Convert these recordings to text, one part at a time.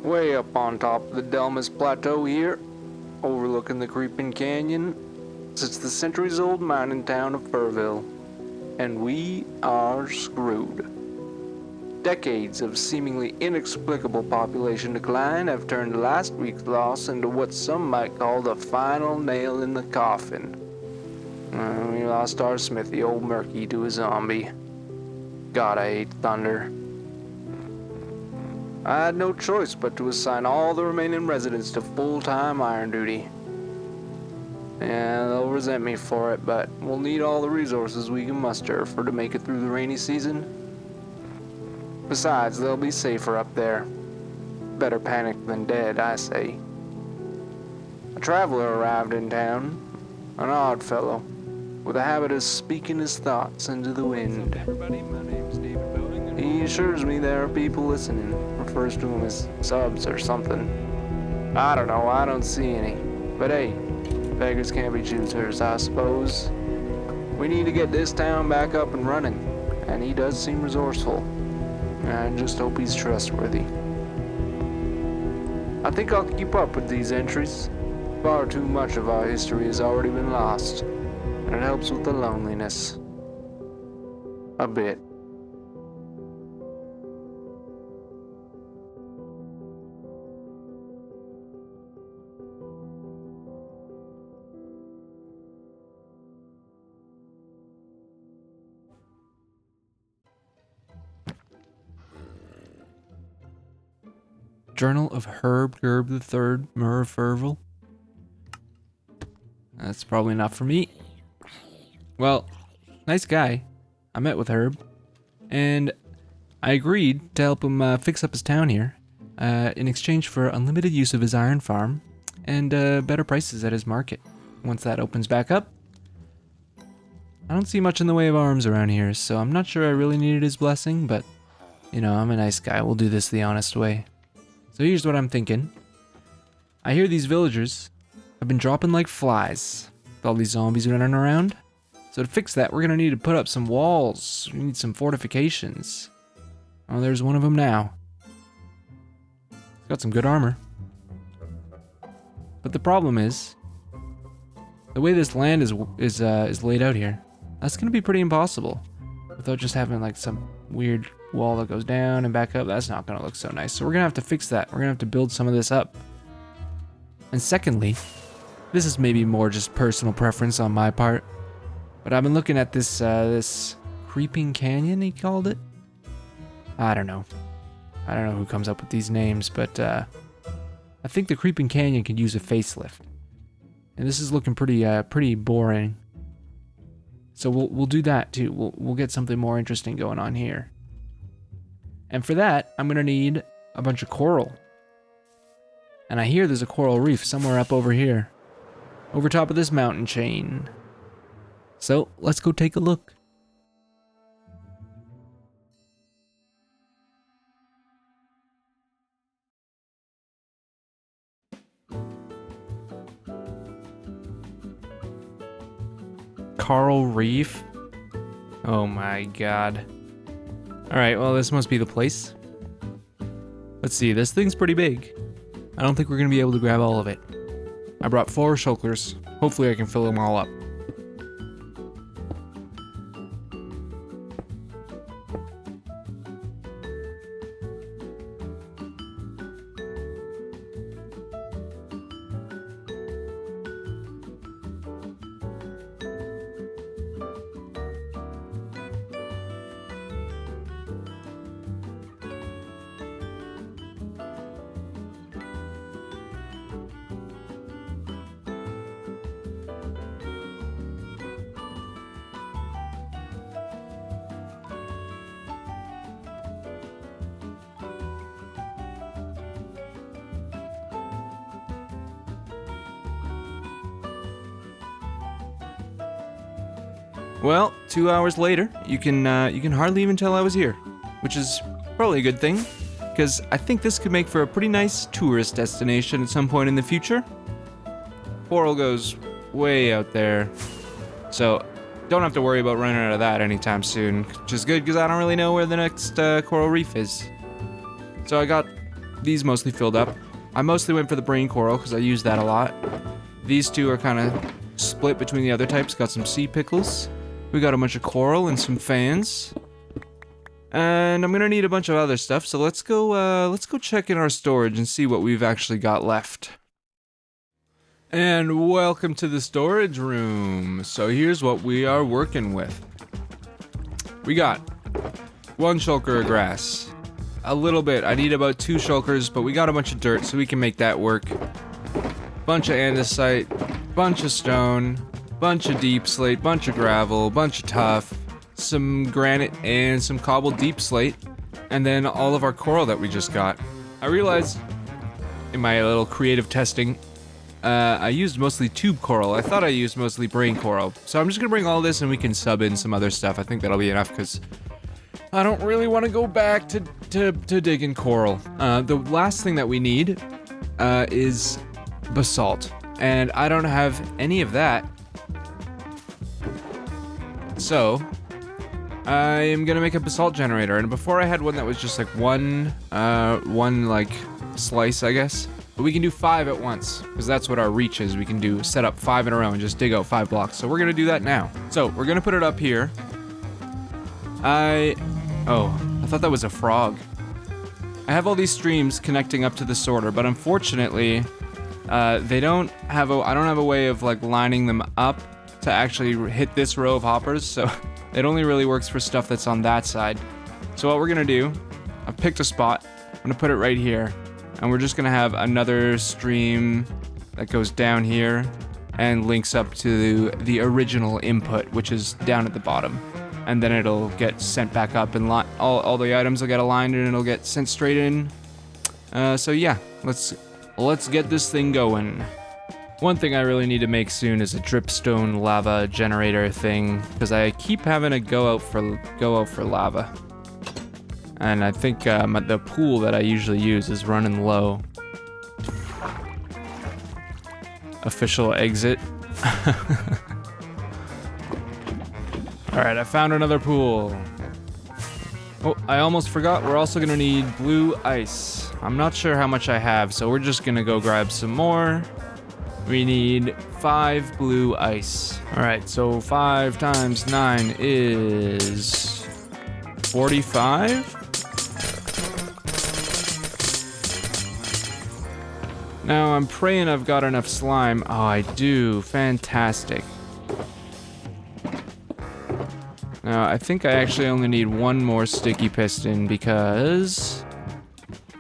Way up on top of the Delmas Plateau here, overlooking the Creeping Canyon, sits the centuries-old mining town of Ferville, and we are screwed. Decades of seemingly inexplicable population decline have turned last week's loss into what some might call the final nail in the coffin. We lost our Smithy, old Murky, to a zombie. God, I hate thunder. I had no choice but to assign all the remaining residents to full-time iron duty. Yeah, they'll resent me for it, but we'll need all the resources we can muster to make it through the rainy season. Besides, they'll be safer up there. Better panic than dead, I say. A traveler arrived in town, an odd fellow, with a habit of speaking his thoughts into the wind. He assures me there are people listening, refers to them as subs or something. I don't know, I don't see any. But hey, beggars can't be choosers, I suppose. We need to get this town back up and running, and he does seem resourceful. I just hope he's trustworthy. I think I'll keep up with these entries. Far too much of our history has already been lost, and it helps with the loneliness. A bit. Journal of Herb Gerb III, Mur of Ferville. That's probably not for me. Well, nice guy. I met with Herb, and I agreed to help him fix up his town here in exchange for unlimited use of his iron farm and better prices at his market. Once that opens back up, I don't see much in the way of arms around here, so I'm not sure I really needed his blessing, but, you know, I'm a nice guy. We'll do this the honest way. So here's what I'm thinking. I hear these villagers have been dropping like flies with all these zombies running around. So to fix that, we're gonna need to put up some walls. We need some fortifications. Oh, there's one of them now. It's got some good armor. But the problem is, the way this land is laid out here, that's gonna be pretty impossible. Without just having like some weird wall that goes down and back up, that's not gonna look so nice. So we're gonna have to fix that. We're gonna have to build some of this up. And secondly, this is maybe more just personal preference on my part, but I've been looking at this this Creeping Canyon, he called it. I don't know who comes up with these names, but I think the Creeping Canyon could use a facelift. And this is looking pretty boring. So we'll do that too. We'll get something more interesting going on here. And for that, I'm gonna need a bunch of coral. And I hear there's a coral reef somewhere up over here, over top of this mountain chain. So let's go take a look. Coral reef? Oh my god. Alright, well this must be the place. Let's see, this thing's pretty big. I don't think we're gonna be able to grab all of it. I brought 4 shulkers. Hopefully I can fill them all up. Well, 2 hours later, you can hardly even tell I was here, which is probably a good thing, because I think this could make for a pretty nice tourist destination at some point in the future. Portal goes way out there, so don't have to worry about running out of that anytime soon, which is good because I don't really know where the next coral reef is. So I got these mostly filled up. I mostly went for the brain coral because I use that a lot. These two are kind of split between the other types. Got some sea pickles. We got a bunch of coral and some fans. And I'm gonna need a bunch of other stuff, so let's go check in our storage and see what we've actually got left. And welcome to the storage room. So here's what we are working with. We got 1 shulker of grass. A little bit, I need about 2 shulkers, but we got a bunch of dirt, so we can make that work. Bunch of andesite, bunch of stone, bunch of deep slate, bunch of gravel, bunch of tuff, some granite and some cobbled deep slate, and then all of our coral that we just got. I realized in my little creative testing, I used mostly tube coral. I thought I used mostly brain coral. So I'm just gonna bring all this and we can sub in some other stuff. I think that'll be enough because I don't really want to go back to digging coral. The last thing that we need is basalt, and I don't have any of that. So I am gonna make a basalt generator, and before I had one that was just like one like slice, I guess. But we can do 5 at once, because that's what our reach is. We can set up 5 in a row and just dig out 5 blocks. So we're gonna do that now. So we're gonna put it up here. I thought that was a frog. I have all these streams connecting up to the sorter, but unfortunately, I don't have a way of like lining them up to actually hit this row of hoppers. So it only really works for stuff that's on that side. So what we're gonna do, I've picked a spot. I'm gonna put it right here. And we're just gonna have another stream that goes down here and links up to the original input, which is down at the bottom. And then it'll get sent back up and all the items will get aligned and it'll get sent straight in. So yeah, let's get this thing going. One thing I really need to make soon is a dripstone lava generator thing, because I keep having to go out for lava. And I think the pool that I usually use is running low. Official exit. Alright, I found another pool. Oh, I almost forgot, we're also gonna need blue ice. I'm not sure how much I have, so we're just gonna go grab some more. We need 5 blue ice. Alright, so 5 times 9 is 45? Now I'm praying I've got enough slime. Oh, I do. Fantastic. Now I think I actually only need 1 more sticky piston because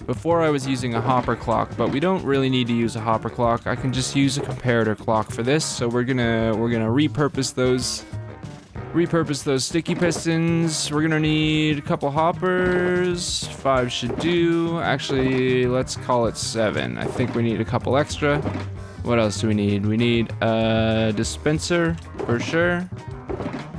before I was using a hopper clock, but we don't really need to use a hopper clock. I can just use a comparator clock for this. So we're gonna repurpose those sticky pistons. We're gonna need a couple hoppers. 5 should do. Actually, let's call it 7. I think we need a couple extra. What else do we need? We need a dispenser for sure.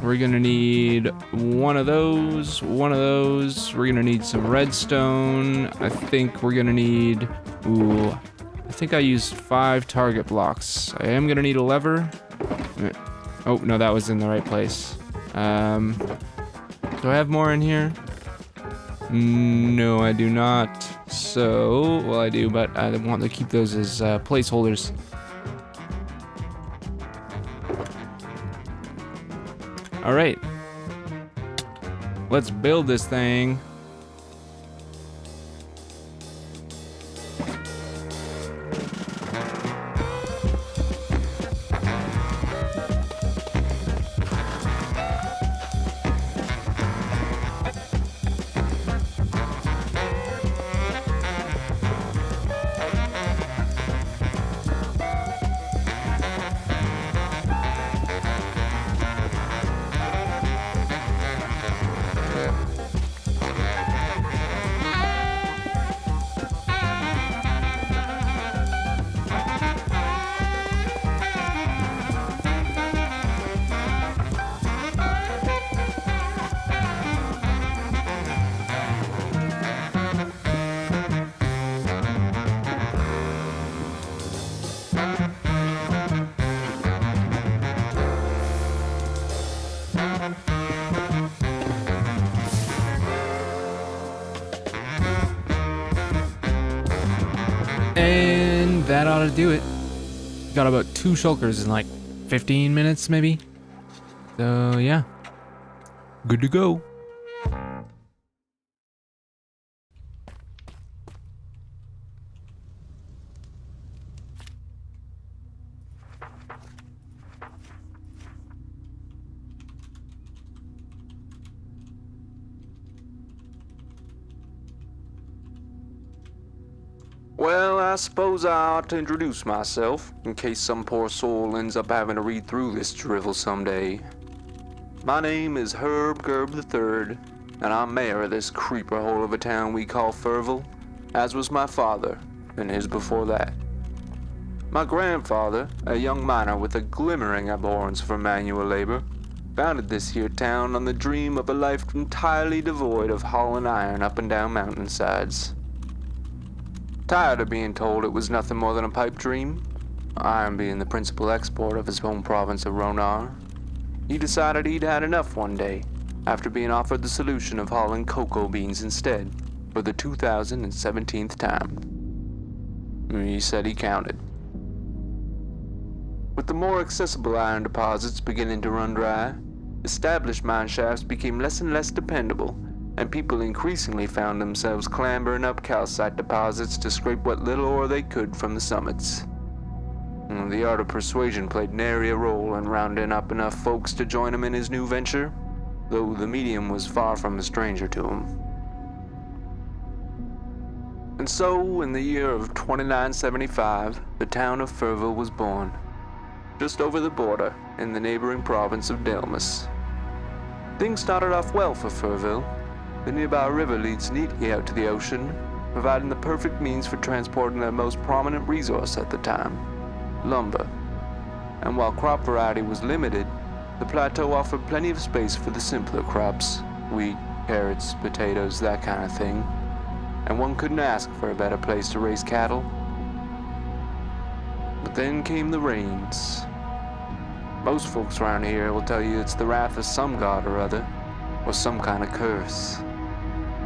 We're gonna need one of those. We're gonna need some redstone. I think we're gonna need, I think I used 5 target blocks. I am gonna need a lever. Oh, no, that was in the right place. Do I have more in here? No, I do not. So, well, I do, but I want to keep those as placeholders. All right. Let's build this thing. And that ought to do it. Got about 2 shulkers in like 15 minutes, maybe. So, yeah. Good to go. Well, I suppose I ought to introduce myself, in case some poor soul ends up having to read through this drivel someday. My name is Herb Gerb III, and I'm mayor of this creeper hole of a town we call Ferville, as was my father, and his before that. My grandfather, a young miner with a glimmering abhorrence for manual labor, founded this here town on the dream of a life entirely devoid of hauling iron up and down mountainsides. Tired of being told it was nothing more than a pipe dream, iron being the principal export of his home province of Ronar, he decided he'd had enough one day, after being offered the solution of hauling cocoa beans instead, for the 2017th time. He said he counted. With the more accessible iron deposits beginning to run dry, established mine shafts became less and less dependable, and people increasingly found themselves clambering up calcite deposits to scrape what little ore they could from the summits. The art of persuasion played nary a role in rounding up enough folks to join him in his new venture, though the medium was far from a stranger to him. And so, in the year of 2975, the town of Ferville was born, just over the border in the neighboring province of Delmas. Things started off well for Ferville. The nearby river leads neatly out to the ocean, providing the perfect means for transporting their most prominent resource at the time, lumber. And while crop variety was limited, the plateau offered plenty of space for the simpler crops, wheat, carrots, potatoes, that kind of thing. And one couldn't ask for a better place to raise cattle. But then came the rains. Most folks around here will tell you it's the wrath of some god or other, or some kind of curse.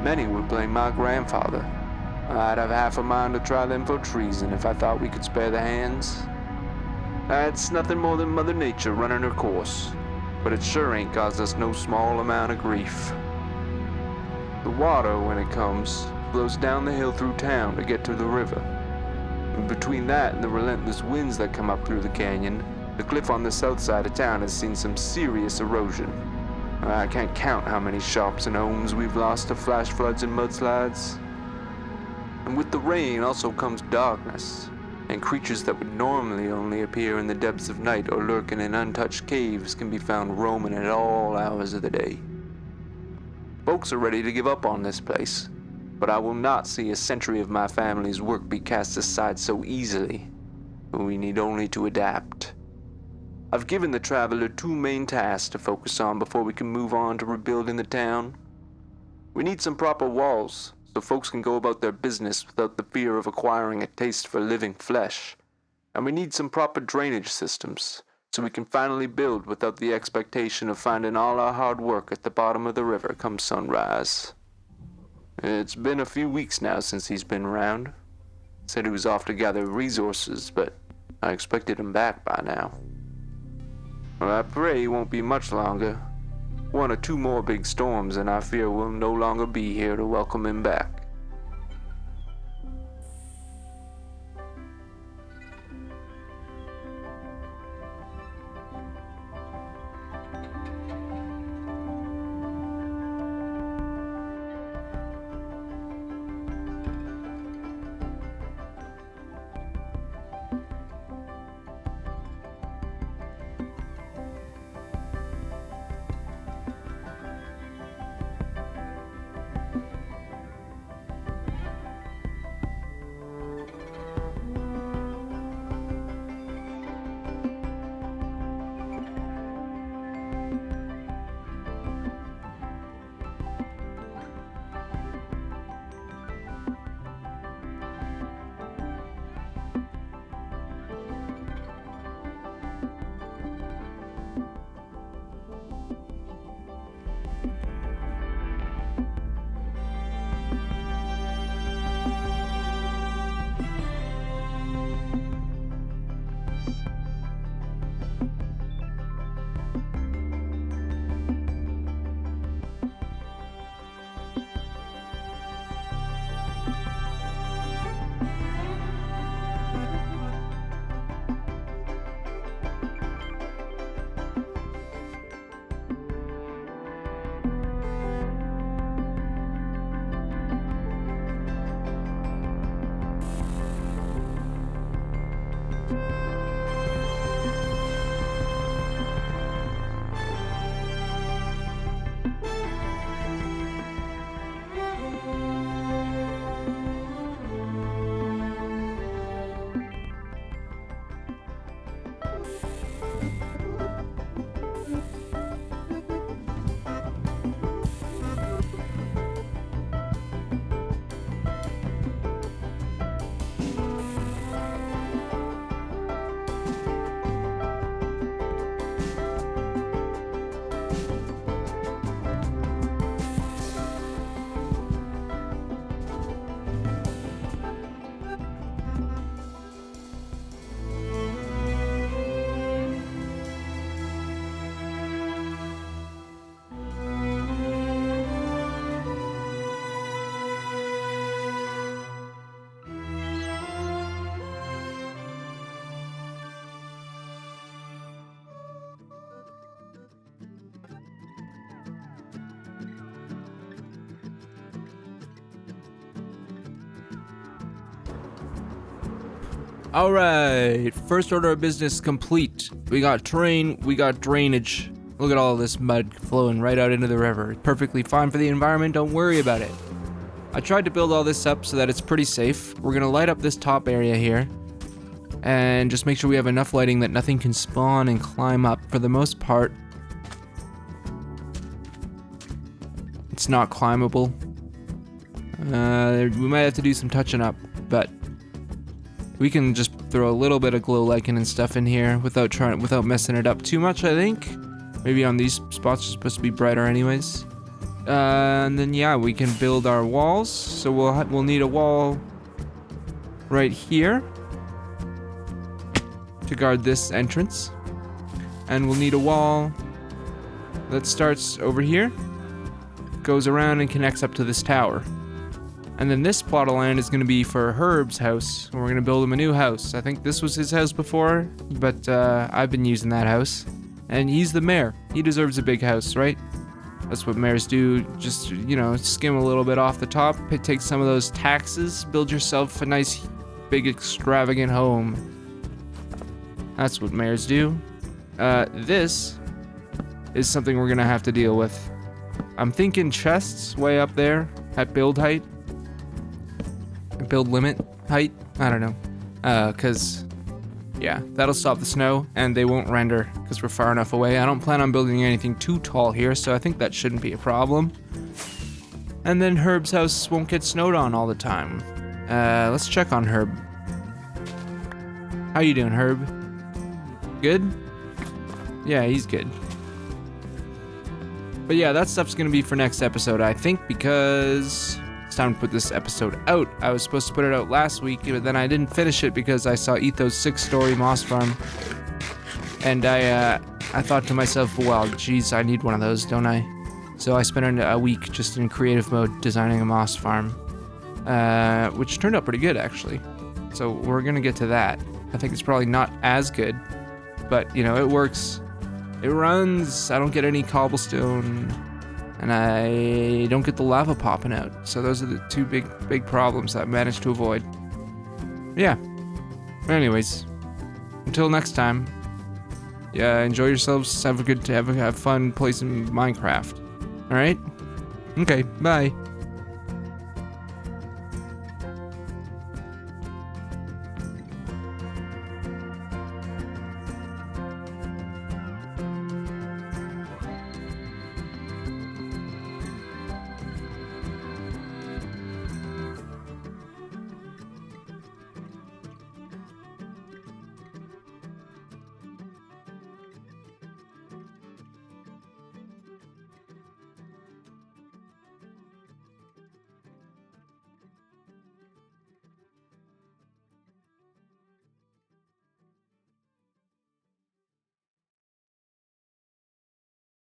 Many would blame my grandfather. I'd have half a mind to try them for treason if I thought we could spare the hands. That's nothing more than Mother Nature running her course, but it sure ain't caused us no small amount of grief. The water, when it comes, flows down the hill through town to get to the river. And between that and the relentless winds that come up through the canyon, the cliff on the south side of town has seen some serious erosion. I can't count how many shops and homes we've lost to flash floods and mudslides. And with the rain also comes darkness, and creatures that would normally only appear in the depths of night or lurking in untouched caves can be found roaming at all hours of the day. Folks are ready to give up on this place, but I will not see a century of my family's work be cast aside so easily. We need only to adapt. I've given the traveler 2 main tasks to focus on before we can move on to rebuilding the town. We need some proper walls, so folks can go about their business without the fear of acquiring a taste for living flesh. And we need some proper drainage systems, so we can finally build without the expectation of finding all our hard work at the bottom of the river come sunrise. It's been a few weeks now since he's been around. Said he was off to gather resources, but I expected him back by now. Well, I pray it won't be much longer. 1 or 2 more big storms, and I fear we'll no longer be here to welcome him back. All right, first order of business complete. We got terrain, we got drainage. Look at all this mud flowing right out into the river. Perfectly fine for the environment, don't worry about it. I tried to build all this up so that it's pretty safe. We're gonna light up this top area here and just make sure we have enough lighting that nothing can spawn and climb up. For the most part, it's not climbable. We might have to do some touching up, but we can just throw a little bit of glow lichen and stuff in here without messing it up too much, I think. Maybe on these spots are supposed to be brighter anyways. And then yeah, we can build our walls. So we'll need a wall right here to guard this entrance. And we'll need a wall that starts over here, goes around and connects up to this tower. And then this plot of land is going to be for Herb's house. We're going to build him a new house. I think this was his house before, but I've been using that house. And he's the mayor. He deserves a big house, right? That's what mayors do. Just, you know, skim a little bit off the top, take some of those taxes, build yourself a nice, big, extravagant home. That's what mayors do. This is something we're going to have to deal with. I'm thinking chests way up there at build height. Build limit height? I don't know. Cause yeah, that'll stop the snow and they won't render because we're far enough away. I don't plan on building anything too tall here, so I think that shouldn't be a problem. And then Herb's house won't get snowed on all the time. Let's check on Herb. How you doing, Herb? Good? Yeah, he's good. But yeah, that stuff's gonna be for next episode, I think, because it's time to put this episode out. I was supposed to put it out last week, but then I didn't finish it because I saw Etho's 6-story moss farm. And I thought to myself, well, geez, I need one of those, don't I? So I spent a week just in creative mode designing a moss farm, which turned out pretty good, actually. So we're gonna get to that. I think it's probably not as good, but, you know, it works. It runs. I don't get any cobblestone. And I don't get the lava popping out. So those are the two big problems that I managed to avoid. Yeah. Anyways, until next time. Yeah, enjoy yourselves. Have fun, play some Minecraft. All right? Okay, bye.